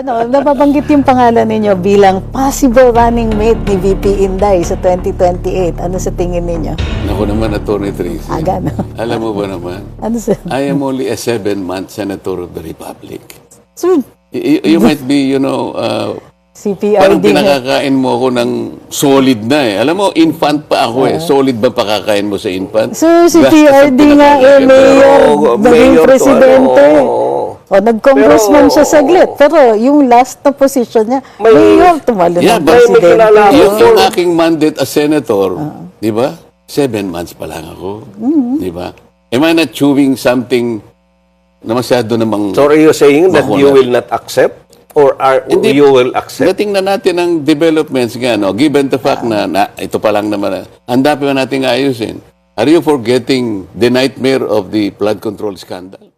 Nababanggit yung pangalan ninyo bilang possible running mate ni VP Inday sa 2028. Ano sa tingin ninyo? Naku naman, Atty. Tracy. Gano? Alam mo ba naman, Ano sa... I am only a 7-month senator of the Republic. Sir, You might be, parang CPRD nga. pinakakain mo ako ng solid na eh. Alam mo, infant pa ako eh. Solid ba pakakain mo sa infant? Sir, CPRD nga mayor, naging presidente. O, nag-congressman siya saglit. Pero yung last na position niya, mayor, tumalo ng presidente. Yung aking mandate as senator, di ba? 7 months pa lang ako. Di ba? Am I not chewing something na masyado namang... So are you saying that you will not accept? Or you will accept? Natingnan natin ang developments nga, no? Given the fact na ito pa lang naman, ang dami pa nating ayusin. Are you forgetting the nightmare of the flood control scandal?